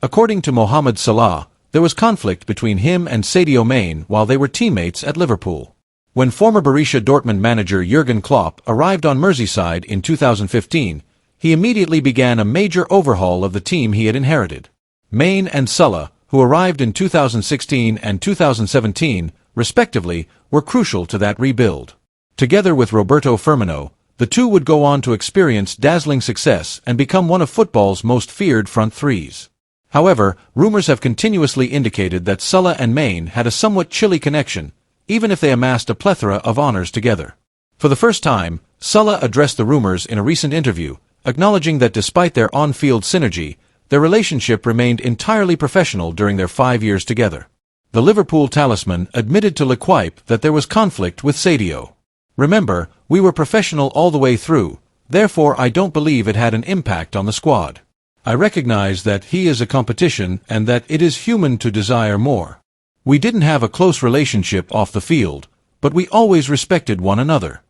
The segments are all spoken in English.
According to Mohamed Salah, there was conflict between him and Sadio Mané while they were teammates at Liverpool. When former Borussia Dortmund manager Jürgen Klopp arrived on Merseyside in 2015, he immediately began a major overhaul of the team he had inherited. Mané and Salah, who arrived in 2016 and 2017, respectively, were crucial to that rebuild. Together with Roberto Firmino, the two would go on to experience dazzling success and become one of football's most feared front threes. However, rumors have continuously indicated that Salah and Mané had a somewhat chilly connection, even if they amassed a plethora of honors together. For the first time, Salah addressed the rumors in a recent interview, acknowledging that despite their on-field synergy, their relationship remained entirely professional during their 5 years together. The Liverpool talisman admitted to L'Equipe that there was conflict with Sadio. "Remember, we were professional all the way through, therefore I don't believe it had an impact on the squad. I recognize that he is a competition and that it is human to desire more. We didn't have a close relationship off the field, but we always respected one another."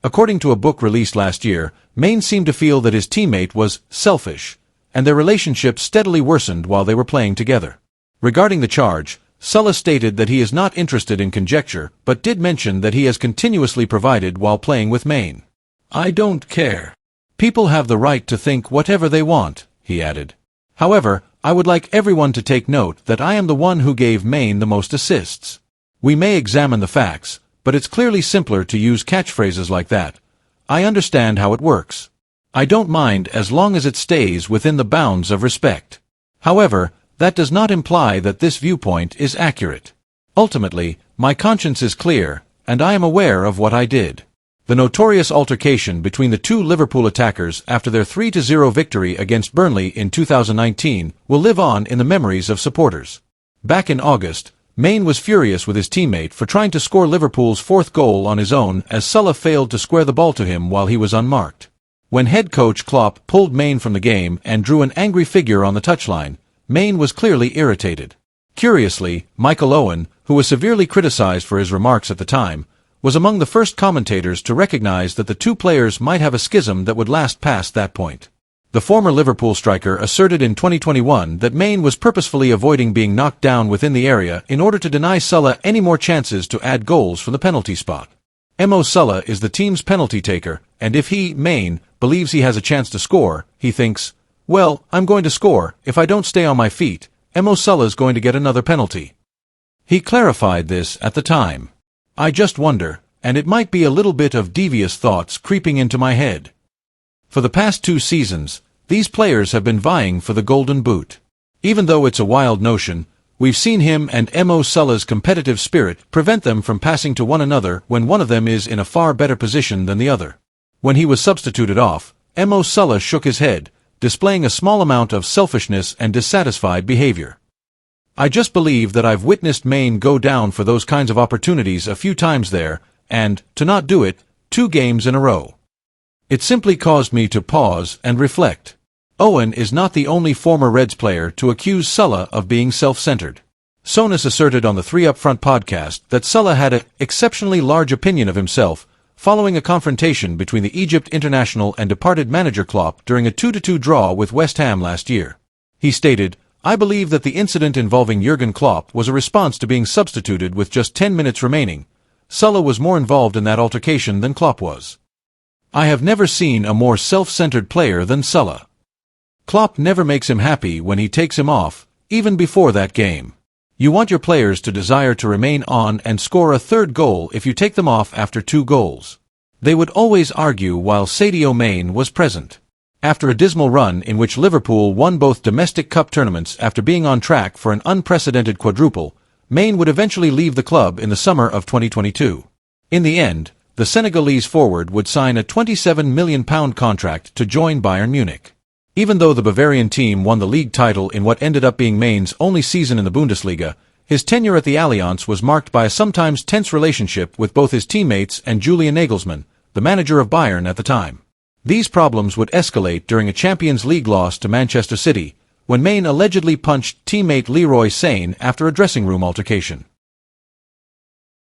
According to a book released last year, Mané seemed to feel that his teammate was selfish, and their relationship steadily worsened while they were playing together. Regarding the charge, Salah stated that he is not interested in conjecture, but did mention that he has continuously provided while playing with Mané. "I don't care. People have the right to think whatever they want," he added. "However, I would like everyone to take note that I am the one who gave Mané the most assists. We may examine the facts, but it's clearly simpler to use catchphrases like that. I understand how it works. I don't mind as long as it stays within the bounds of respect. However, that does not imply that this viewpoint is accurate. Ultimately, my conscience is clear, and I am aware of what I did." The notorious altercation between the two Liverpool attackers after their 3-0 victory against Burnley in 2019 will live on in the memories of supporters. Back in August, Mané was furious with his teammate for trying to score Liverpool's fourth goal on his own as Salah failed to square the ball to him while he was unmarked. When head coach Klopp pulled Mané from the game and drew an angry figure on the touchline, Mané was clearly irritated. Curiously, Michael Owen, who was severely criticized for his remarks at the time, was among the first commentators to recognize that the two players might have a schism that would last past that point. The former Liverpool striker asserted in 2021 that Mané was purposefully avoiding being knocked down within the area in order to deny Salah any more chances to add goals from the penalty spot. Mo Salah is the team's penalty taker, and if he, Mané, believes he has a chance to score, he thinks, "Well, I'm going to score. If I don't stay on my feet, Mo Salah's going to get another penalty." He clarified this at the time. "I just wonder, and it might be a little bit of devious thoughts creeping into my head. For the past 2 seasons, these players have been vying for the Golden Boot. Even though it's a wild notion, we've seen him and Mo Salah's competitive spirit prevent them from passing to one another when one of them is in a far better position than the other." When he was substituted off, Mo Salah shook his head, displaying a small amount of selfishness and dissatisfied behavior. "I just believe that I've witnessed Mané go down for those kinds of opportunities a few times there, and, to not do it, 2 games in a row. It simply caused me to pause and reflect." Owen is not the only former Reds player to accuse Salah of being self-centered. Souness asserted on the 3 Up Front podcast that Salah had an exceptionally large opinion of himself following a confrontation between the Egypt international and departed manager Klopp during a 2-2 draw with West Ham last year. He stated, "I believe that the incident involving Jürgen Klopp was a response to being substituted with just 10 minutes remaining. Salah was more involved in that altercation than Klopp was. I have never seen a more self-centered player than Salah. Klopp never makes him happy when he takes him off, even before that game. You want your players to desire to remain on and score a 3rd goal if you take them off after 2 goals. They would always argue while Sadio Mané was present." After a dismal run in which Liverpool won both domestic cup tournaments after being on track for an unprecedented quadruple, Mané would eventually leave the club in the summer of 2022. In the end, the Senegalese forward would sign a £27 million contract to join Bayern Munich. Even though the Bavarian team won the league title in what ended up being Maine's only season in the Bundesliga, his tenure at the Allianz was marked by a sometimes tense relationship with both his teammates and Julian Nagelsmann, the manager of Bayern at the time. These problems would escalate during a Champions League loss to Manchester City, when Mané allegedly punched teammate Leroy Sane after a dressing room altercation.